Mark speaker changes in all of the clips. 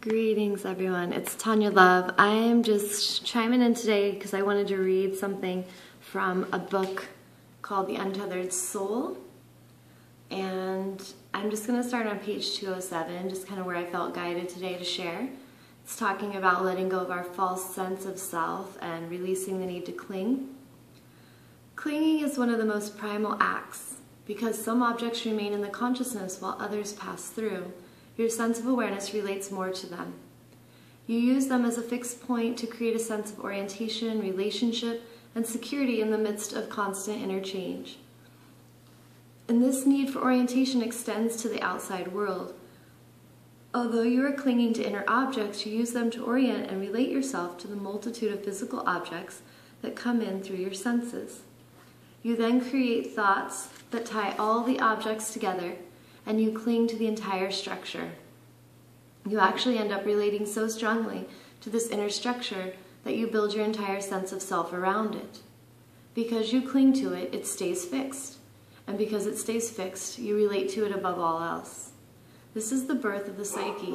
Speaker 1: Greetings everyone, it's Tawnya Love. I am just chiming in today because I wanted to read something from a book called The Untethered Soul. And I'm just going to start on page 207, just kind of where I felt guided today to share. It's talking about letting go of our false sense of self and releasing the need to cling. Clinging is one of the most primal acts because some objects remain in the consciousness while others pass through. Your sense of awareness relates more to them. You use them as a fixed point to create a sense of orientation, relationship, and security in the midst of constant interchange. And this need for orientation extends to the outside world. Although you are clinging to inner objects, you use them to orient and relate yourself to the multitude of physical objects that come in through your senses. You then create thoughts that tie all the objects together, and you cling to the entire structure. You actually end up relating so strongly to this inner structure that you build your entire sense of self around it. Because you cling to it, it stays fixed. And because it stays fixed, you relate to it above all else. This is the birth of the psyche.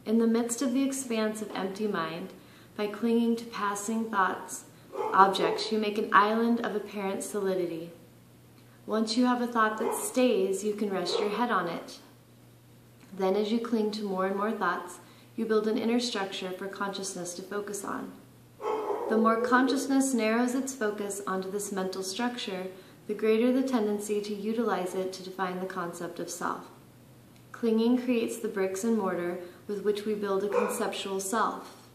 Speaker 1: In the midst of the expanse of empty mind, by clinging to passing thoughts, objects, you make an island of apparent solidity. Once you have a thought that stays, you can rest your head on it. Then as you cling to more and more thoughts, you build an inner structure for consciousness to focus on. The more consciousness narrows its focus onto this mental structure, the greater the tendency to utilize it to define the concept of self. Clinging creates the bricks and mortar with which we build a conceptual self.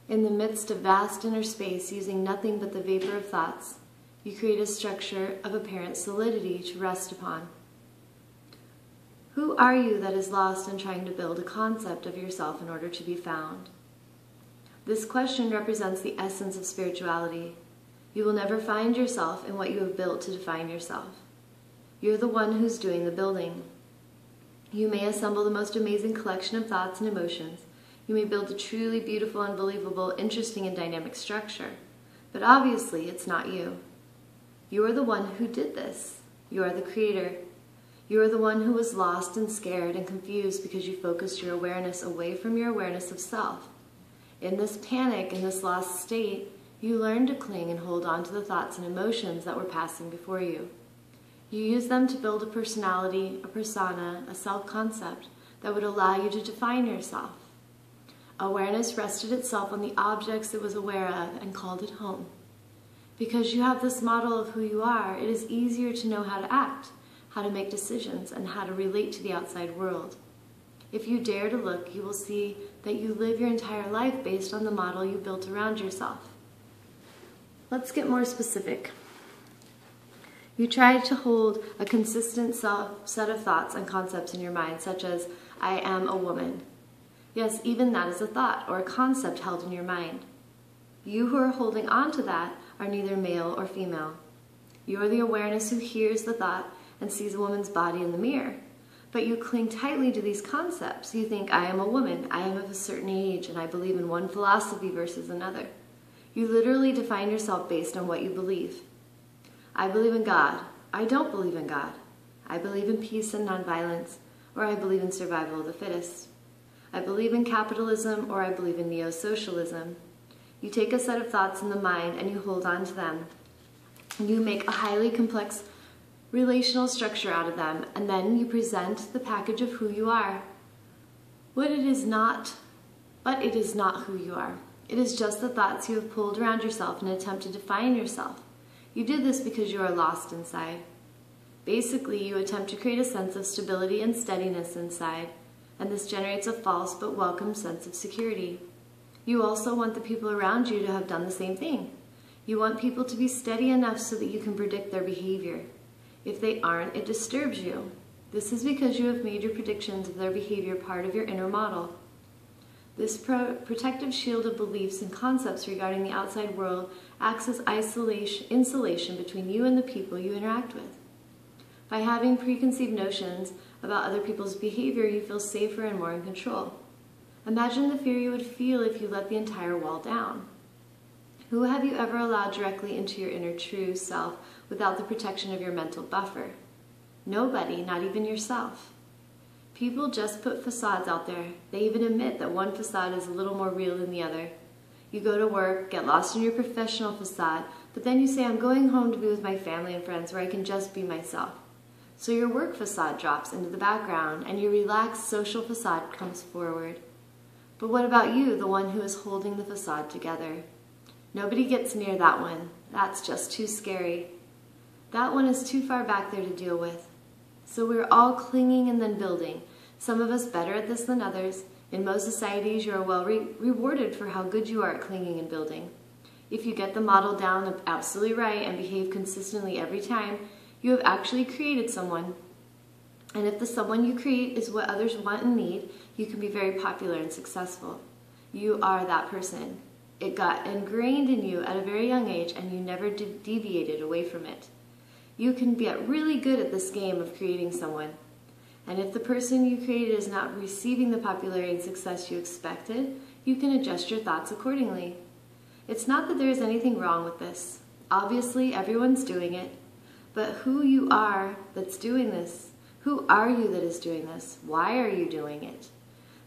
Speaker 1: In the midst of vast inner space, using nothing but the vapor of thoughts, you create a structure of apparent solidity to rest upon. Who are you that is lost in trying to build a concept of yourself in order to be found? This question represents the essence of spirituality. You will never find yourself in what you have built to define yourself. You're the one who's doing the building. You may assemble the most amazing collection of thoughts and emotions. You may build a truly beautiful, unbelievable, interesting, and dynamic structure. But obviously, it's not you. You are the one who did this. You are the creator. You are the one who was lost and scared and confused because you focused your awareness away from your awareness of self. In this panic, in this lost state, you learned to cling and hold on to the thoughts and emotions that were passing before you. You used them to build a personality, a persona, a self-concept that would allow you to define yourself. Awareness rested itself on the objects it was aware of and called it home. Because you have this model of who you are, it is easier to know how to act, how to make decisions, and how to relate to the outside world. If you dare to look, you will see that you live your entire life based on the model you built around yourself. Let's get more specific. You try to hold a consistent set of thoughts and concepts in your mind, such as, I am a woman. Yes, even that is a thought or a concept held in your mind. You who are holding on to that are neither male or female. You are the awareness who hears the thought and sees a woman's body in the mirror. But you cling tightly to these concepts. You think, I am a woman, I am of a certain age, and I believe in one philosophy versus another. You literally define yourself based on what you believe. I believe in God. I don't believe in God. I believe in peace and nonviolence, or I believe in survival of the fittest. I believe in capitalism, or I believe in neo-socialism. You take a set of thoughts in the mind and you hold on to them. You make a highly complex relational structure out of them, and then you present the package of who you are. But it is not who you are. It is just the thoughts you have pulled around yourself in an attempt to define yourself. You did this because you are lost inside. Basically, you attempt to create a sense of stability and steadiness inside, and this generates a false but welcome sense of security. You also want the people around you to have done the same thing. You want people to be steady enough so that you can predict their behavior. If they aren't, it disturbs you. This is because you have made your predictions of their behavior part of your inner model. This protective shield of beliefs and concepts regarding the outside world acts as insulation between you and the people you interact with. By having preconceived notions about other people's behavior, you feel safer and more in control. Imagine the fear you would feel if you let the entire wall down. Who have you ever allowed directly into your inner true self without the protection of your mental buffer? Nobody, not even yourself. People just put facades out there. They even admit that one facade is a little more real than the other. You go to work, get lost in your professional facade, but then you say, I'm going home to be with my family and friends where I can just be myself. So your work facade drops into the background and your relaxed social facade comes forward. But what about you, the one who is holding the facade together? Nobody gets near that one. That's just too scary. That one is too far back there to deal with. So we're all clinging and then building, some of us better at this than others. In most societies, you are well rewarded for how good you are at clinging and building. If you get the model down absolutely right and behave consistently every time, you have actually created someone. And if the someone you create is what others want and need, you can be very popular and successful. You are that person. It got ingrained in you at a very young age and you never deviated away from it. You can get really good at this game of creating someone. And if the person you created is not receiving the popularity and success you expected, you can adjust your thoughts accordingly. It's not that there is anything wrong with this. Obviously, everyone's doing it. But who you are that's doing this? Who are you that is doing this? Why are you doing it?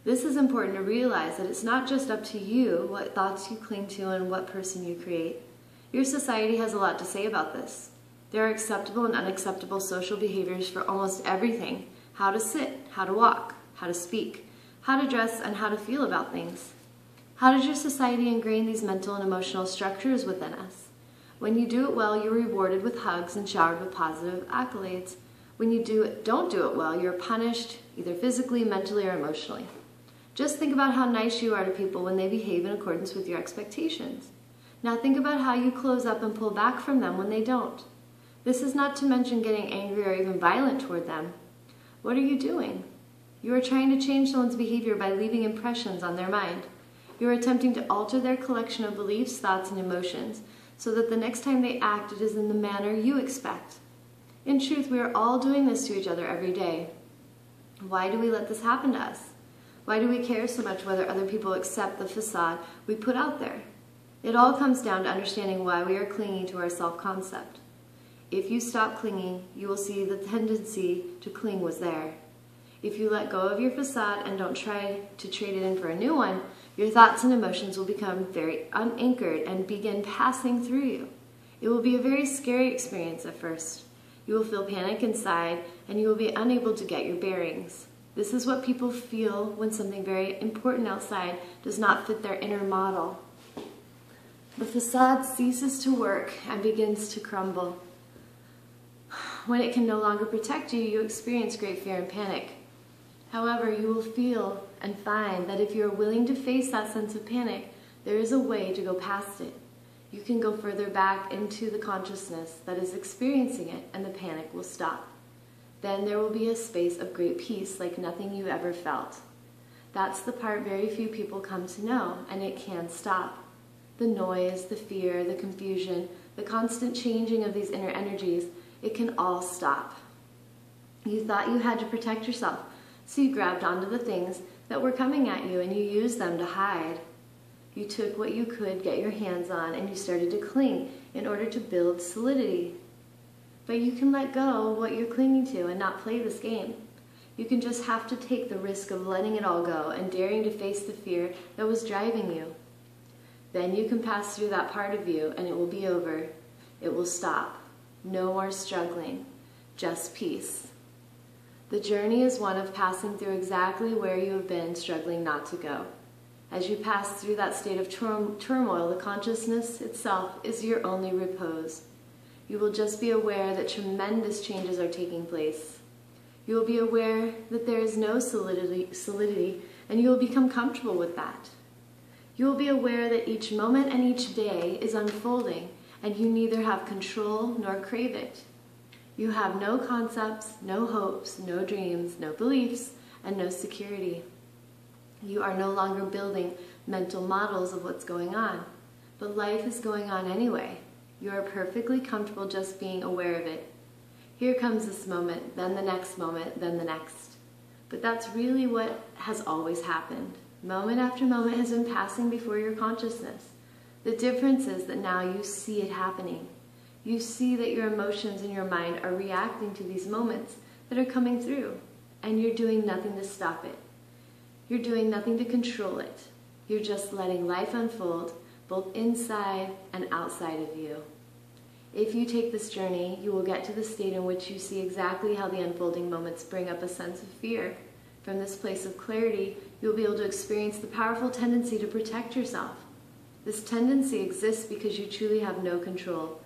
Speaker 1: This is important to realize that it's not just up to you what thoughts you cling to and what person you create. Your society has a lot to say about this. There are acceptable and unacceptable social behaviors for almost everything. How to sit, how to walk, how to speak, how to dress, and how to feel about things. How does your society ingrain these mental and emotional structures within us? When you do it well, you're rewarded with hugs and showered with positive accolades. When you don't do it well, you're punished either physically, mentally, or emotionally. Just think about how nice you are to people when they behave in accordance with your expectations. Now think about how you close up and pull back from them when they don't. This is not to mention getting angry or even violent toward them. What are you doing? You are trying to change someone's behavior by leaving impressions on their mind. You are attempting to alter their collection of beliefs, thoughts, and emotions so that the next time they act, it is in the manner you expect. In truth, we are all doing this to each other every day. Why do we let this happen to us? Why do we care so much whether other people accept the facade we put out there? It all comes down to understanding why we are clinging to our self-concept. If you stop clinging, you will see the tendency to cling was there. If you let go of your facade and don't try to trade it in for a new one, your thoughts and emotions will become very unanchored and begin passing through you. It will be a very scary experience at first. You will feel panic inside and you will be unable to get your bearings. This is what people feel when something very important outside does not fit their inner model. The facade ceases to work and begins to crumble. When it can no longer protect you, you experience great fear and panic. However, you will feel and find that if you are willing to face that sense of panic, there is a way to go past it. You can go further back into the consciousness that is experiencing it, and the panic will stop. Then there will be a space of great peace like nothing you ever felt. That's the part very few people come to know, and it can stop. The noise, the fear, the confusion, the constant changing of these inner energies, it can all stop. You thought you had to protect yourself, so you grabbed onto the things that were coming at you and you used them to hide. You took what you could get your hands on and you started to cling in order to build solidity. But you can let go of what you're clinging to and not play this game. You can just have to take the risk of letting it all go and daring to face the fear that was driving you. Then you can pass through that part of you and it will be over. It will stop. No more struggling, just peace. The journey is one of passing through exactly where you have been struggling not to go. As you pass through that state of turmoil, the consciousness itself is your only repose. You will just be aware that tremendous changes are taking place. You will be aware that there is no solidity, and you will become comfortable with that. You will be aware that each moment and each day is unfolding, and you neither have control nor crave it. You have no concepts, no hopes, no dreams, no beliefs, and no security. You are no longer building mental models of what's going on, but life is going on anyway. You are perfectly comfortable just being aware of it. Here comes this moment, then the next moment, then the next. But that's really what has always happened. Moment after moment has been passing before your consciousness. The difference is that now you see it happening. You see that your emotions and your mind are reacting to these moments that are coming through. and you're doing nothing to stop it. You're doing nothing to control it. You're just letting life unfold, both inside and outside of you. If you take this journey, you will get to the state in which you see exactly how the unfolding moments bring up a sense of fear. From this place of clarity, you'll be able to experience the powerful tendency to protect yourself. This tendency exists because you truly have no control,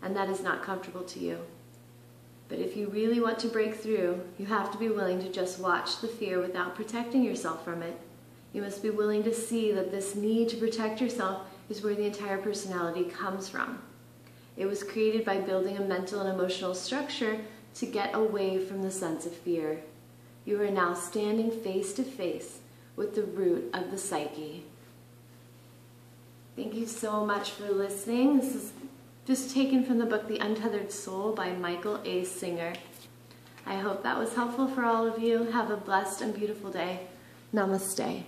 Speaker 1: and that is not comfortable to you. But if you really want to break through, you have to be willing to just watch the fear without protecting yourself from it. You must be willing to see that this need to protect yourself is where the entire personality comes from. It was created by building a mental and emotional structure to get away from the sense of fear. You are now standing face to face with the root of the psyche. Thank you so much for listening. This is just taken from the book The Untethered Soul by Michael A. Singer. I hope that was helpful for all of you. Have a blessed and beautiful day. Namaste.